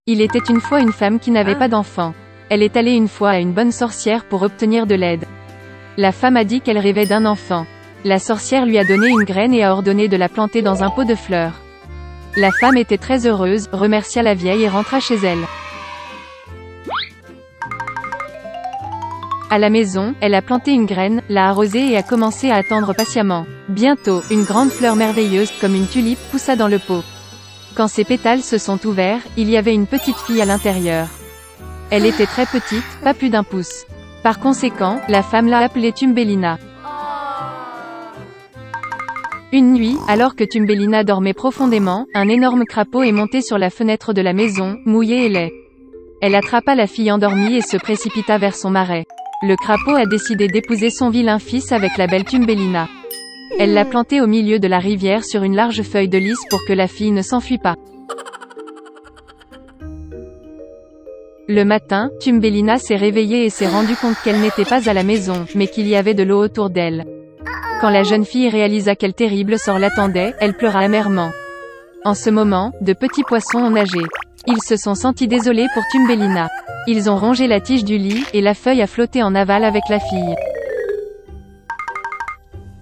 Il était une fois une femme qui n'avait pas d'enfant. Elle est allée une fois à une bonne sorcière pour obtenir de l'aide. La femme a dit qu'elle rêvait d'un enfant. La sorcière lui a donné une graine et a ordonné de la planter dans un pot de fleurs. La femme était très heureuse, remercia la vieille et rentra chez elle. À la maison, elle a planté une graine, l'a arrosée et a commencé à attendre patiemment. Bientôt, une grande fleur merveilleuse, comme une tulipe, poussa dans le pot. Quand ses pétales se sont ouverts, il y avait une petite fille à l'intérieur. Elle était très petite, pas plus d'1 pouce. Par conséquent, la femme l'a appelée Thumbelina. Une nuit, alors que Thumbelina dormait profondément, un énorme crapaud est monté sur la fenêtre de la maison, mouillé et laid. Elle attrapa la fille endormie et se précipita vers son marais. Le crapaud a décidé d'épouser son vilain fils avec la belle Thumbelina. Elle l'a planté au milieu de la rivière sur une large feuille de lys pour que la fille ne s'enfuit pas. Le matin, Thumbelina s'est réveillée et s'est rendue compte qu'elle n'était pas à la maison, mais qu'il y avait de l'eau autour d'elle. Quand la jeune fille réalisa quel terrible sort l'attendait, elle pleura amèrement. En ce moment, de petits poissons ont nagé. Ils se sont sentis désolés pour Thumbelina. Ils ont rongé la tige du lit, et la feuille a flotté en aval avec la fille.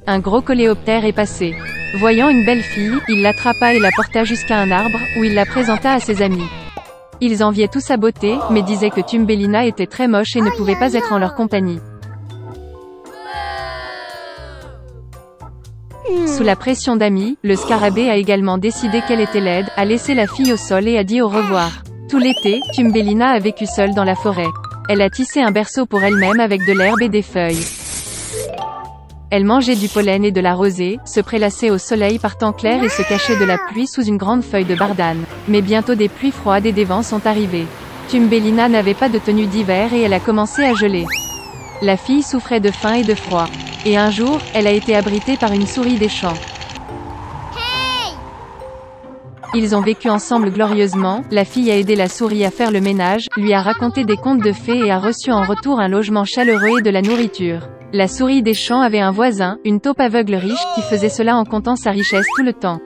Un gros coléoptère est passé. Voyant une belle fille, il l'attrapa et la porta jusqu'à un arbre, où il la présenta à ses amis. Ils enviaient tous sa beauté, mais disaient que Thumbelina était très moche et ne pouvait pas être en leur compagnie. Sous la pression d'amis, le scarabée a également décidé qu'elle était laide, a laissé la fille au sol et a dit au revoir. Tout l'été, Thumbelina a vécu seule dans la forêt. Elle a tissé un berceau pour elle-même avec de l'herbe et des feuilles. Elle mangeait du pollen et de la rosée, se prélassait au soleil par temps clair et se cachait de la pluie sous une grande feuille de bardane. Mais bientôt des pluies froides et des vents sont arrivés. Thumbelina n'avait pas de tenue d'hiver et elle a commencé à geler. La fille souffrait de faim et de froid. Et un jour, elle a été abritée par une souris des champs. Ils ont vécu ensemble glorieusement, la fille a aidé la souris à faire le ménage, lui a raconté des contes de fées et a reçu en retour un logement chaleureux et de la nourriture. La souris des champs avait un voisin, une taupe aveugle riche, qui faisait cela en comptant sa richesse tout le temps.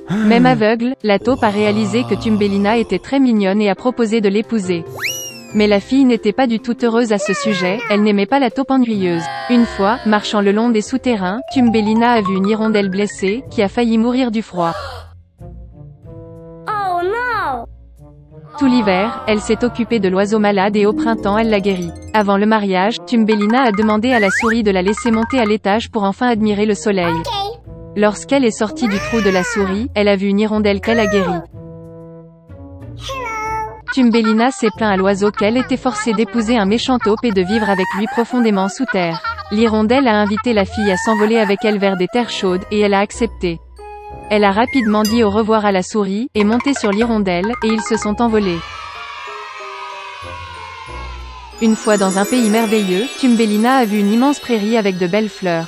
Même aveugle, la taupe a réalisé que Thumbelina était très mignonne et a proposé de l'épouser. Mais la fille n'était pas du tout heureuse à ce sujet, elle n'aimait pas la taupe ennuyeuse. Une fois, marchant le long des souterrains, Thumbelina a vu une hirondelle blessée, qui a failli mourir du froid. Oh non! Tout l'hiver, elle s'est occupée de l'oiseau malade et au printemps elle l'a guéri. Avant le mariage, Thumbelina a demandé à la souris de la laisser monter à l'étage pour enfin admirer le soleil. Lorsqu'elle est sortie du trou de la souris, elle a vu une hirondelle qu'elle a guérie. Thumbelina s'est plaint à l'oiseau qu'elle était forcée d'épouser un méchant taupe et de vivre avec lui profondément sous terre. L'hirondelle a invité la fille à s'envoler avec elle vers des terres chaudes, et elle a accepté. Elle a rapidement dit au revoir à la souris, est montée sur l'hirondelle, et ils se sont envolés. Une fois dans un pays merveilleux, Thumbelina a vu une immense prairie avec de belles fleurs.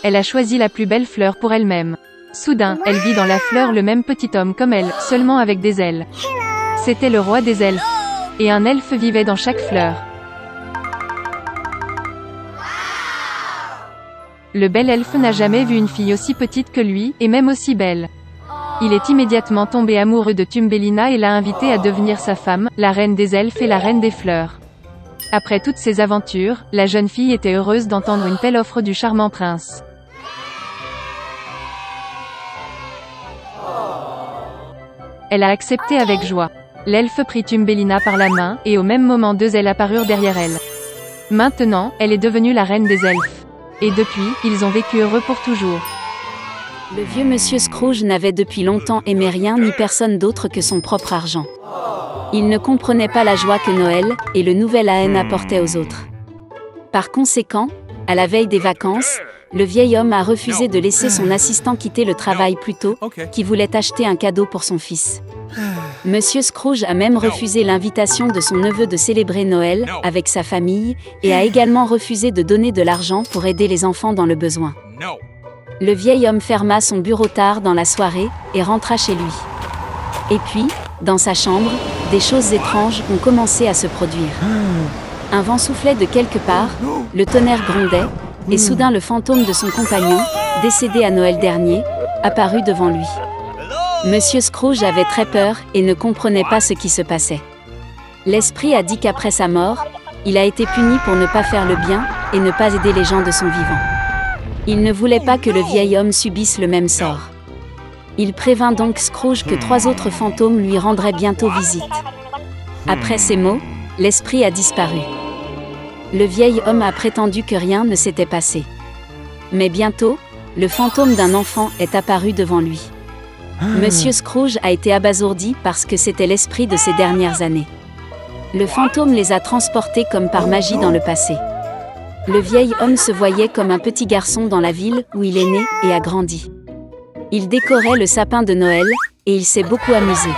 Elle a choisi la plus belle fleur pour elle-même. Soudain, elle vit dans la fleur le même petit homme comme elle, seulement avec des ailes. C'était le roi des elfes. Et un elfe vivait dans chaque fleur. Le bel elfe n'a jamais vu une fille aussi petite que lui, et même aussi belle. Il est immédiatement tombé amoureux de Thumbelina et l'a invitée à devenir sa femme, la reine des elfes et la reine des fleurs. Après toutes ces aventures, la jeune fille était heureuse d'entendre une telle offre du charmant prince. Elle a accepté avec joie. L'elfe prit Thumbelina par la main, et au même moment 2 ailes apparurent derrière elle. Maintenant, elle est devenue la reine des elfes. Et depuis, ils ont vécu heureux pour toujours. Le vieux monsieur Scrooge n'avait depuis longtemps aimé rien ni personne d'autre que son propre argent. Il ne comprenait pas la joie que Noël, et le nouvel an apportaient aux autres. Par conséquent, à la veille des vacances, le vieil homme a refusé de laisser son assistant quitter le travail plus tôt, qui voulait acheter un cadeau pour son fils. Monsieur Scrooge a même refusé l'invitation de son neveu de célébrer Noël avec sa famille, et a également refusé de donner de l'argent pour aider les enfants dans le besoin. Le vieil homme ferma son bureau tard dans la soirée, et rentra chez lui. Et puis, dans sa chambre, des choses étranges ont commencé à se produire. Un vent soufflait de quelque part, le tonnerre grondait, et soudain le fantôme de son compagnon, décédé à Noël dernier, apparut devant lui. Monsieur Scrooge avait très peur et ne comprenait pas ce qui se passait. L'esprit a dit qu'après sa mort, il a été puni pour ne pas faire le bien et ne pas aider les gens de son vivant. Il ne voulait pas que le vieil homme subisse le même sort. Il prévint donc Scrooge que 3 autres fantômes lui rendraient bientôt visite. Après ces mots, l'esprit a disparu. Le vieil homme a prétendu que rien ne s'était passé. Mais bientôt, le fantôme d'un enfant est apparu devant lui. Monsieur Scrooge a été abasourdi parce que c'était l'esprit de ces dernières années. Le fantôme les a transportés comme par magie dans le passé. Le vieil homme se voyait comme un petit garçon dans la ville où il est né et a grandi. Il décorait le sapin de Noël et il s'est beaucoup amusé.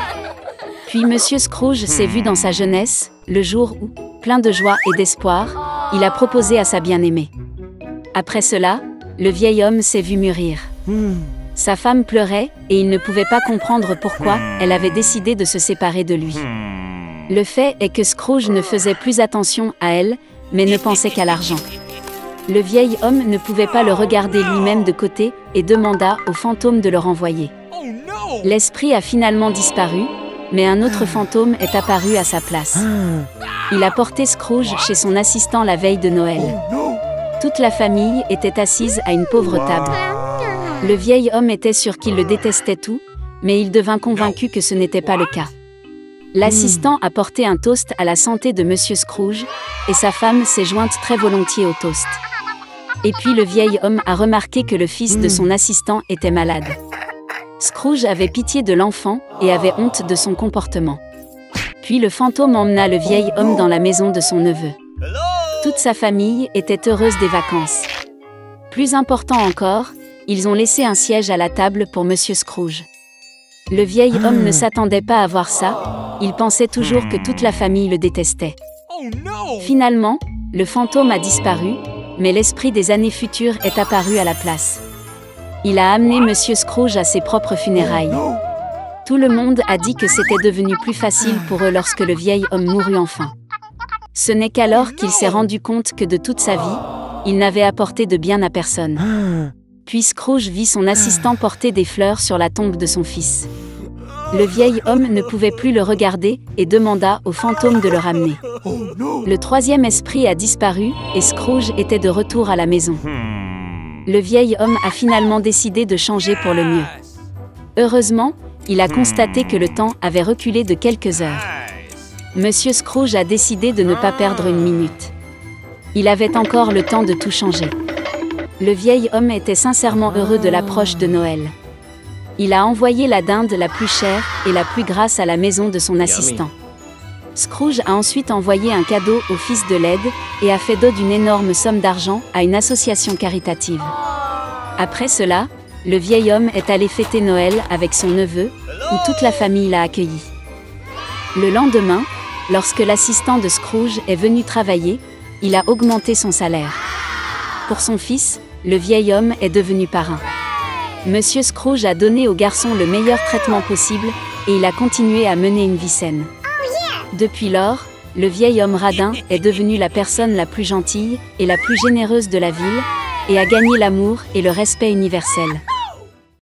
Puis Monsieur Scrooge s'est vu dans sa jeunesse, le jour où, plein de joie et d'espoir, il a proposé à sa bien-aimée. Après cela, le vieil homme s'est vu mûrir. Sa femme pleurait et il ne pouvait pas comprendre pourquoi elle avait décidé de se séparer de lui. Le fait est que Scrooge ne faisait plus attention à elle, mais ne pensait qu'à l'argent. Le vieil homme ne pouvait pas le regarder lui-même de côté et demanda au fantôme de le renvoyer. L'esprit a finalement disparu, mais un autre fantôme est apparu à sa place. Il a porté Scrooge chez son assistant la veille de Noël. Toute la famille était assise à une pauvre table. Le vieil homme était sûr qu'il le détestait tout, mais il devint convaincu que ce n'était pas le cas. L'assistant a porté un toast à la santé de Monsieur Scrooge, et sa femme s'est jointe très volontiers au toast. Et puis le vieil homme a remarqué que le fils de son assistant était malade. Scrooge avait pitié de l'enfant et avait honte de son comportement. Puis le fantôme emmena le vieil homme dans la maison de son neveu. Toute sa famille était heureuse des vacances. Plus important encore, ils ont laissé un siège à la table pour Monsieur Scrooge. Le vieil homme ne s'attendait pas à voir ça, il pensait toujours que toute la famille le détestait. Finalement, le fantôme a disparu, mais l'esprit des années futures est apparu à la place. Il a amené Monsieur Scrooge à ses propres funérailles. Tout le monde a dit que c'était devenu plus facile pour eux lorsque le vieil homme mourut enfin. Ce n'est qu'alors qu'il s'est rendu compte que de toute sa vie, il n'avait apporté de bien à personne. Puis Scrooge vit son assistant porter des fleurs sur la tombe de son fils. Le vieil homme ne pouvait plus le regarder et demanda au fantôme de le ramener. Le 3e esprit a disparu et Scrooge était de retour à la maison. Le vieil homme a finalement décidé de changer pour le mieux. Heureusement, il a constaté que le temps avait reculé de quelques heures. Monsieur Scrooge a décidé de ne pas perdre une minute. Il avait encore le temps de tout changer. Le vieil homme était sincèrement heureux de l'approche de Noël. Il a envoyé la dinde la plus chère et la plus grasse à la maison de son assistant. Scrooge a ensuite envoyé un cadeau au fils de Led et a fait don d'une énorme somme d'argent à une association caritative. Après cela, le vieil homme est allé fêter Noël avec son neveu, où toute la famille l'a accueilli. Le lendemain, lorsque l'assistant de Scrooge est venu travailler, il a augmenté son salaire. Pour son fils, le vieil homme est devenu parrain. Monsieur Scrooge a donné au garçon le meilleur traitement possible et il a continué à mener une vie saine. Depuis lors, le vieil homme radin est devenu la personne la plus gentille et la plus généreuse de la ville et a gagné l'amour et le respect universel.